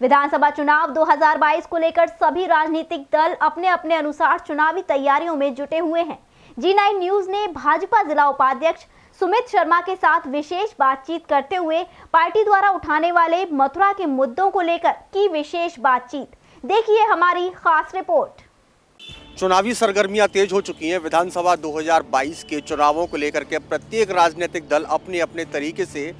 विधानसभा चुनाव 2022 को लेकर सभी राजनीतिक दल अपने अपने अनुसार चुनावी तैयारियों में जुटे हुए हैं। G9 न्यूज ने भाजपा जिला उपाध्यक्ष सुमित शर्मा के साथ विशेष बातचीत करते हुए पार्टी द्वारा उठाने वाले मथुरा के मुद्दों को लेकर की विशेष बातचीत। देखिए हमारी खास रिपोर्ट। चुनावी सरगर्मियां तेज हो चुकी हैं। विधानसभा 2022 के चुनावों को लेकर के प्रत्येक राजनीतिक दल अपने अपने तरीके से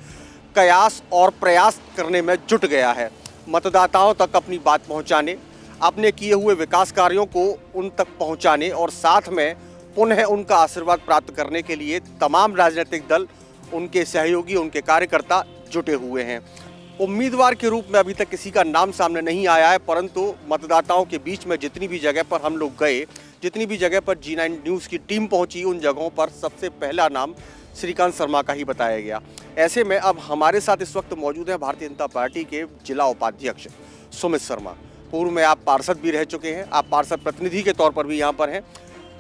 कयास और प्रयास करने में जुट गया है। मतदाताओं तक अपनी बात पहुंचाने, अपने किए हुए विकास कार्यों को उन तक पहुंचाने और साथ में पुनः उनका आशीर्वाद प्राप्त करने के लिए तमाम राजनीतिक दल, उनके सहयोगी, उनके कार्यकर्ता जुटे हुए हैं। उम्मीदवार के रूप में अभी तक किसी का नाम सामने नहीं आया है, परंतु मतदाताओं के बीच में जितनी भी जगह पर हम लोग गए, जितनी भी जगह पर G9 न्यूज़ की टीम पहुंची, उन जगहों पर सबसे पहला नाम श्रीकांत शर्मा का ही बताया गया। ऐसे में अब हमारे साथ इस वक्त मौजूद हैं भारतीय जनता पार्टी के जिला उपाध्यक्ष सुमित शर्मा। पूर्व में आप पार्षद भी रह चुके हैं, आप पार्षद प्रतिनिधि के तौर पर भी यहाँ पर हैं।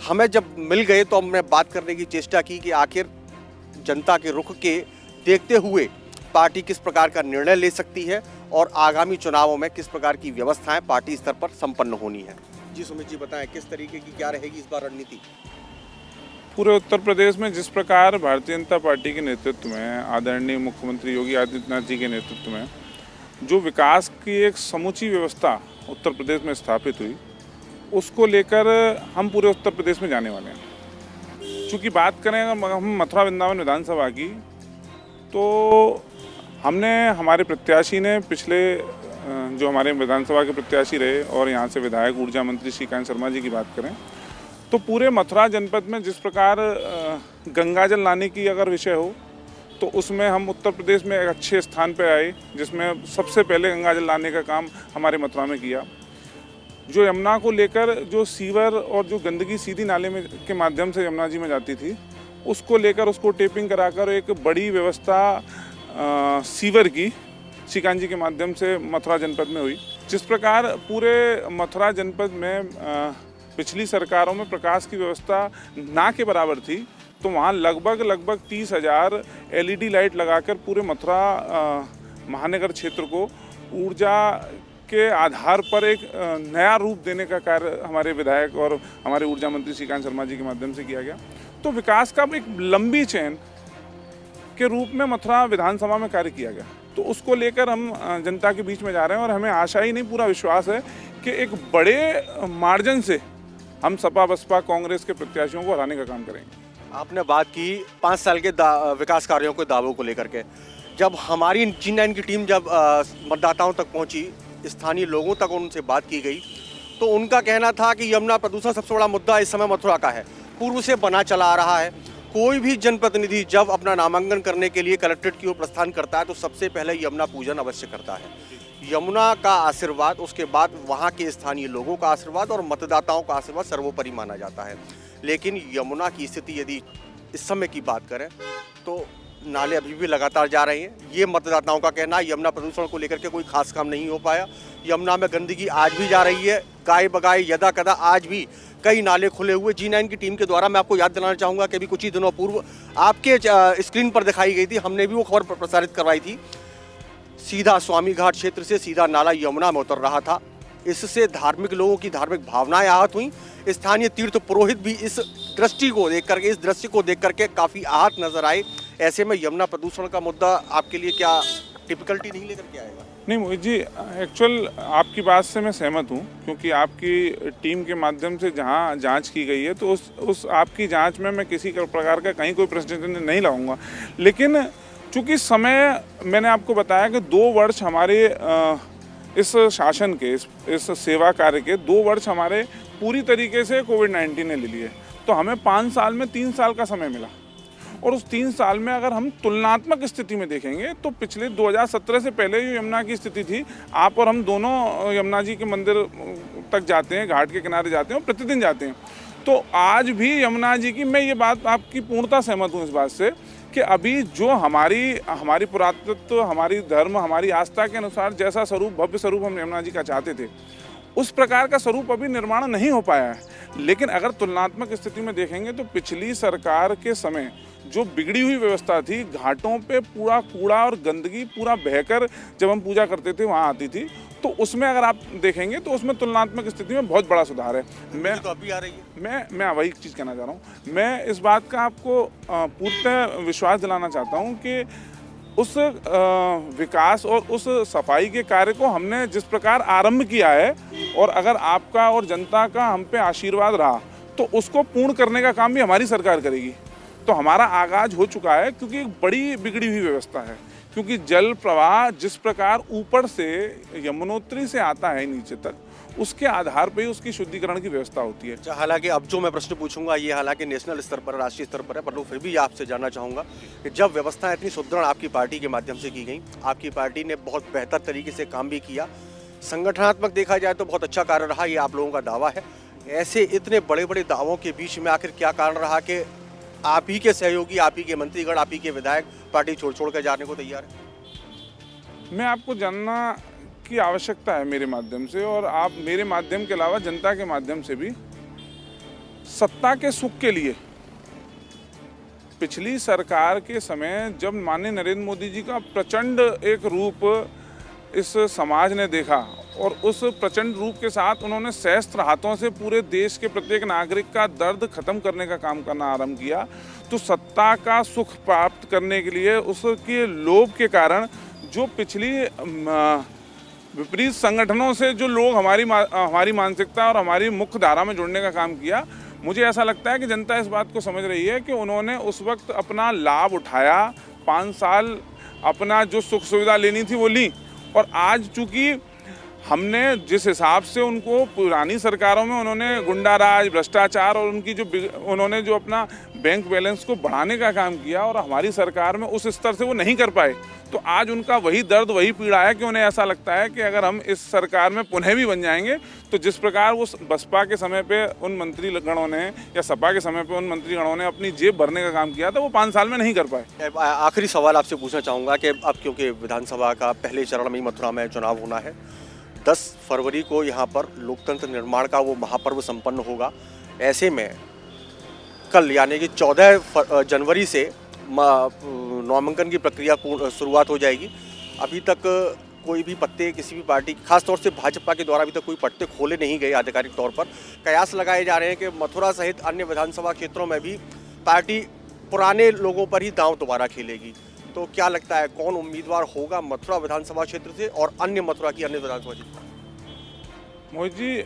हमें जब मिल गए तो हमने बात करने की चेष्टा की कि आखिर जनता के रुख के देखते हुए पार्टी किस प्रकार का निर्णय ले सकती है और आगामी चुनावों में किस प्रकार की व्यवस्थाएं पार्टी स्तर पर संपन्न होनी है। जी सुमित जी, बताएं किस तरीके की क्या रहेगी इस बार रणनीति? पूरे उत्तर प्रदेश में जिस प्रकार भारतीय जनता पार्टी के नेतृत्व में आदरणीय मुख्यमंत्री योगी आदित्यनाथ जी के नेतृत्व में जो विकास की एक समूची व्यवस्था उत्तर प्रदेश में स्थापित हुई, उसको लेकर हम पूरे उत्तर प्रदेश में जाने वाले हैं। चूँकि बात करें हम मथुरा वृंदावन विधानसभा की, तो हमने हमारे प्रत्याशी ने पिछले जो हमारे विधानसभा के प्रत्याशी रहे और यहाँ से विधायक ऊर्जा मंत्री श्रीकांत शर्मा जी की बात करें तो पूरे मथुरा जनपद में जिस प्रकार गंगा जल लाने की अगर विषय हो तो उसमें हम उत्तर प्रदेश में एक अच्छे स्थान पर आए, जिसमें सबसे पहले गंगा जल लाने का काम हमारे मथुरा में किया। जो यमुना को लेकर जो सीवर और जो गंदगी सीधी नाले में के माध्यम से यमुना जी में जाती थी, उसको लेकर उसको टेपिंग कराकर एक बड़ी व्यवस्था सीवर की श्रीकांत जी के माध्यम से मथुरा जनपद में हुई। जिस प्रकार पूरे मथुरा जनपद में पिछली सरकारों में प्रकाश की व्यवस्था ना के बराबर थी, तो वहाँ लगभग 30,000 LED लाइट लगाकर पूरे मथुरा महानगर क्षेत्र को ऊर्जा के आधार पर एक नया रूप देने का कार्य हमारे विधायक और हमारे ऊर्जा मंत्री श्रीकांत शर्मा जी के माध्यम से किया गया। तो विकास का एक लंबी चेन के रूप में मथुरा विधानसभा में कार्य किया गया। तो उसको लेकर हम जनता के बीच में जा रहे हैं और हमें आशा ही नहीं, पूरा विश्वास है कि एक बड़े मार्जिन से हम सपा बसपा कांग्रेस के प्रत्याशियों को हराने का काम करेंगे। आपने बात की 5 साल के विकास कार्यों के दावों को लेकर के। जब हमारी G9 की टीम जब मतदाताओं तक पहुंची, स्थानीय लोगों तक उनसे बात की गई, तो उनका कहना था कि यमुना प्रदूषण सबसे बड़ा मुद्दा इस समय मथुरा का है, पूर्व से बना चला आ रहा है। कोई भी जनप्रतिनिधि जब अपना नामांकन करने के लिए कलेक्ट्रेट की ओर प्रस्थान करता है तो सबसे पहले यमुना पूजन अवश्य करता है। यमुना का आशीर्वाद, उसके बाद वहाँ के स्थानीय लोगों का आशीर्वाद और मतदाताओं का आशीर्वाद सर्वोपरि माना जाता है। लेकिन यमुना की स्थिति यदि इस समय की बात करें तो नाले अभी भी लगातार जा रहे हैं। ये मतदाताओं का कहना है। यमुना प्रदूषण को लेकर के कोई खास काम नहीं हो पाया। यमुना में गंदगी आज भी जा रही है, गाय बगाए यदा कदा आज भी कई नाले खुले हुए। G9 की टीम के द्वारा मैं आपको याद दिलाना चाहूँगा कि अभी कुछ ही दिनों पूर्व आपके स्क्रीन पर दिखाई गई थी, हमने भी वो खबर प्रसारित करवाई थी। सीधा स्वामी घाट क्षेत्र से सीधा नाला यमुना में उतर रहा था। इससे धार्मिक लोगों की धार्मिक भावनाएं आहत हुई। स्थानीय तीर्थ पुरोहित भी इस दृष्टि को देख करके, इस दृश्य को देख करके काफ़ी आहत नजर आए। ऐसे में यमुना प्रदूषण का मुद्दा आपके लिए क्या डिफिकल्टी नहीं लेकर के आएगा? नहीं मोहित जी, एक्चुअल आपकी बात से मैं सहमत हूँ, क्योंकि आपकी टीम के माध्यम से जहाँ जांच की गई है तो उस आपकी जांच में मैं किसी प्रकार का कहीं कोई प्रश्न नहीं लगाऊंगा। लेकिन चूँकि समय मैंने आपको बताया कि 2 वर्ष हमारे इस शासन के, इस सेवा कार्य के 2 वर्ष हमारे पूरी तरीके से कोविड-19 ने ले लिए, तो हमें 5 साल में 3 साल का समय मिला। और उस 3 साल में अगर हम तुलनात्मक स्थिति में देखेंगे तो पिछले 2017 से पहले जो यमुना की स्थिति थी, आप और हम दोनों यमुना जी के मंदिर तक जाते हैं, घाट के किनारे जाते हैं और प्रतिदिन जाते हैं, तो आज भी यमुना जी की, मैं ये बात आपकी पूर्णतः सहमत हूँ इस बात से कि अभी जो हमारी पुरातत्व, हमारी धर्म, हमारी आस्था के अनुसार जैसा स्वरूप, भव्य स्वरूप हम यमुना जी का चाहते थे, उस प्रकार का स्वरूप अभी निर्माण नहीं हो पाया है। लेकिन अगर तुलनात्मक स्थिति में देखेंगे तो पिछली सरकार के समय जो बिगड़ी हुई व्यवस्था थी, घाटों पे पूरा कूड़ा और गंदगी पूरा बहकर जब हम पूजा करते थे वहाँ आती थी, तो उसमें अगर आप देखेंगे तो उसमें तुलनात्मक स्थिति में बहुत बड़ा सुधार है। मैं तो अभी आ रही है। मैं वही चीज़ कहना चाह रहा हूँ। मैं इस बात का आपको पूर्णतः विश्वास दिलाना चाहता हूँ कि उस विकास और उस सफाई के कार्य को हमने जिस प्रकार आरंभ किया है, और अगर आपका और जनता का हम पे आशीर्वाद रहा तो उसको पूर्ण करने का काम भी हमारी सरकार करेगी। तो हमारा आगाज हो चुका है, क्योंकि एक बड़ी बिगड़ी हुई व्यवस्था है। क्योंकि जल प्रवाह जिस प्रकार ऊपर से यमुनोत्री से आता है नीचे तक, उसके आधार पर ही उसकी शुद्धिकरण की व्यवस्था होती है। हालांकि अब जो मैं प्रश्न पूछूंगा ये हालांकि नेशनल स्तर पर, राष्ट्रीय स्तर पर है, पर फिर भी आपसे जानना चाहूंगा कि जब व्यवस्था इतनी सुदृढ़ आपकी पार्टी के माध्यम से की गई, आपकी पार्टी ने बहुत बेहतर तरीके से काम भी किया, संगठनात्मक देखा जाए तो बहुत अच्छा कार्य रहा, ये आप लोगों का दावा है। ऐसे इतने बड़े बड़े दावों के बीच में आखिर क्या कारण रहा कि आप ही के सहयोगी, आप ही के मंत्रीगण, आप ही के विधायक पार्टी छोड़ कर जाने को तैयार है? मैं आपको जानना की आवश्यकता है मेरे माध्यम से, और आप मेरे माध्यम के अलावा जनता के माध्यम से भी, सत्ता के सुख के लिए पिछली सरकार के समय जब माननीय नरेंद्र मोदी जी का प्रचंड एक रूप इस समाज ने देखा, और उस प्रचंड रूप के साथ उन्होंने सहस्त्र हाथों से पूरे देश के प्रत्येक नागरिक का दर्द खत्म करने का काम करना आरंभ किया, तो सत्ता का सुख प्राप्त करने के लिए उसके लोभ के कारण जो पिछली विपरीत संगठनों से जो लोग हमारी मानसिकता और हमारी मुख्य धारा में जुड़ने का काम किया, मुझे ऐसा लगता है कि जनता इस बात को समझ रही है कि उन्होंने उस वक्त अपना लाभ उठाया, 5 साल अपना जो सुख सुविधा लेनी थी वो ली, और आज चूंकि हमने जिस हिसाब से उनको पुरानी सरकारों में उन्होंने गुंडाराज, भ्रष्टाचार और उन्होंने जो अपना बैंक बैलेंस को बढ़ाने का काम किया, और हमारी सरकार में उस स्तर से वो नहीं कर पाए, तो आज उनका वही दर्द, वही पीड़ा है कि उन्हें ऐसा लगता है कि अगर हम इस सरकार में पुनः भी बन जाएंगे तो जिस प्रकार वो बसपा के समय पे उन मंत्रीगणों ने या सपा के समय पे उन मंत्रीगणों ने अपनी जेब भरने का काम किया था, वो 5 साल में नहीं कर पाए। आखिरी सवाल आपसे पूछना चाहूँगा कि अब क्योंकि विधानसभा का पहले चरण में मथुरा में चुनाव होना है, 10 फरवरी को यहाँ पर लोकतंत्र निर्माण का वो महापर्व संपन्न होगा। ऐसे में कल यानी कि 14 जनवरी से नामांकन की प्रक्रिया शुरुआत हो जाएगी। अभी तक कोई भी पत्ते किसी भी पार्टी, खासतौर से भाजपा के द्वारा अभी तक कोई पत्ते खोले नहीं गए आधिकारिक तौर पर। कयास लगाए जा रहे हैं कि मथुरा सहित अन्य विधानसभा क्षेत्रों में भी पार्टी पुराने लोगों पर ही दांव दोबारा खेलेगी। तो क्या लगता है कौन उम्मीदवार होगा मथुरा विधानसभा क्षेत्र से और अन्य मथुरा की अन्य विधानसभा क्षेत्र? मोहित जी,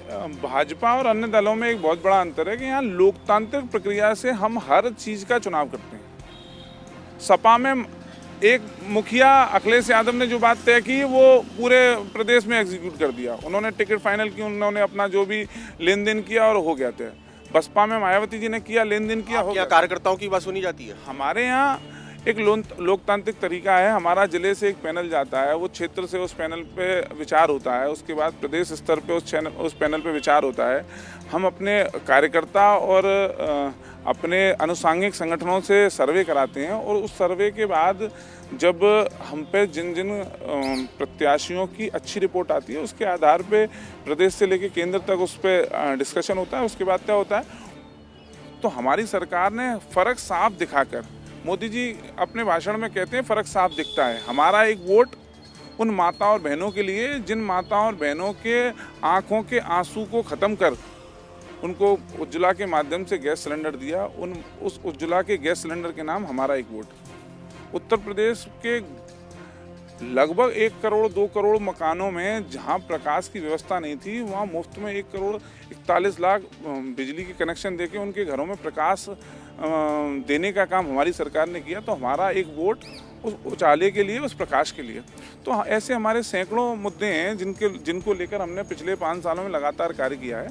भाजपा और अन्य दलों में एक बहुत बड़ा अंतर है कि यहाँ लोकतांत्रिक प्रक्रिया से हम हर चीज़ का चुनाव करते हैं। सपा में एक मुखिया अखिलेश यादव ने जो बात तय की वो पूरे प्रदेश में एग्जीक्यूट कर दिया, उन्होंने टिकट फाइनल की, उन्होंने अपना जो भी लेन देन किया और हो गया था। बसपा में मायावती जी ने किया, लेन देन किया, हो गया। कार्यकर्ताओं की बात सुनी जाती है? हमारे यहाँ एक लोकतांत्रिक तरीका है, हमारा जिले से एक पैनल जाता है, वो क्षेत्र से उस पैनल पे विचार होता है, उसके बाद प्रदेश स्तर पे उस पैनल पे विचार होता है। हम अपने कार्यकर्ता और अपने अनुषांगिक संगठनों से सर्वे कराते हैं, और उस सर्वे के बाद जब हम पे जिन जिन प्रत्याशियों की अच्छी रिपोर्ट आती है, उसके आधार पे प्रदेश से लेकर केंद्र तक उस पर डिस्कशन होता है। उसके बाद क्या होता है, तो हमारी सरकार ने फ़र्क साफ दिखाकर, मोदी जी अपने भाषण में कहते हैं फ़र्क साफ दिखता है, हमारा एक वोट उन माता और बहनों के लिए जिन माता और बहनों के आँखों के आंसू को ख़त्म कर उनको उज्ज्वला के माध्यम से गैस सिलेंडर दिया, उस उज्ज्वला के गैस सिलेंडर के नाम हमारा एक वोट। उत्तर प्रदेश के लगभग 1 करोड़ 2 करोड़ मकानों में जहां प्रकाश की व्यवस्था नहीं थी, वहां मुफ्त में 1 करोड़ 41 लाख बिजली के कनेक्शन देके उनके घरों में प्रकाश देने का काम हमारी सरकार ने किया। तो हमारा एक वोट उस उजाले के लिए, उस प्रकाश के लिए। तो ऐसे हमारे सैकड़ों मुद्दे हैं जिनको लेकर हमने पिछले 5 सालों में लगातार कार्य किया है,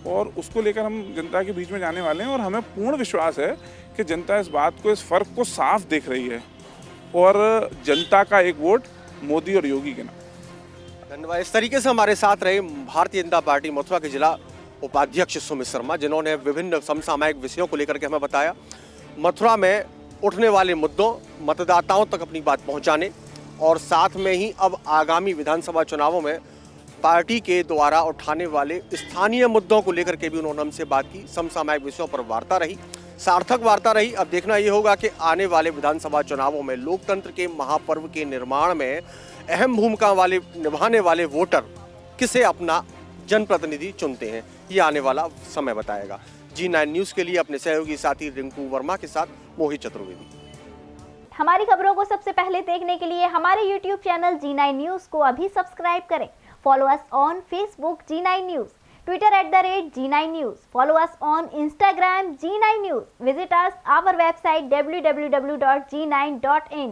और उसको लेकर हम जनता के बीच में जाने वाले हैं। और हमें पूर्ण विश्वास है कि जनता इस बात को, इस फ़र्क को साफ देख रही है, और जनता का एक वोट मोदी और योगी के नाम। धन्यवाद। इस तरीके से हमारे साथ रहे भारतीय जनता पार्टी मथुरा के जिला उपाध्यक्ष सुमित शर्मा, जिन्होंने विभिन्न समसामयिक विषयों को लेकर के हमें बताया, मथुरा में उठने वाले मुद्दों, मतदाताओं तक अपनी बात पहुंचाने, और साथ में ही अब आगामी विधानसभा चुनावों में पार्टी के द्वारा उठाने वाले स्थानीय मुद्दों को लेकर के भी उन्होंने हमसे बात की। समसामयिक विषयों पर वार्ता रही। सार्थक वार्ता रही। अब देखना ये होगा कि आने वाले विधानसभा चुनावों में लोकतंत्र के महापर्व के निर्माण में अहम भूमिका निभाने वाले वोटर किसे अपना जनप्रतिनिधि चुनते हैं, ये आने वाला समय बताएगा। G9 न्यूज़ के लिए अपने सहयोगी साथी रिंकू वर्मा के साथ मोहित चतुर्वेदी। हमारी खबरों को सबसे पहले देखने के लिए हमारे YouTube चैनल G9 न्यूज़ को अभी सब्सक्राइब करें। Follow us on Facebook G9 News, Twitter @G9 News, follow us on Instagram G9 News, visit us our website www.g9.in।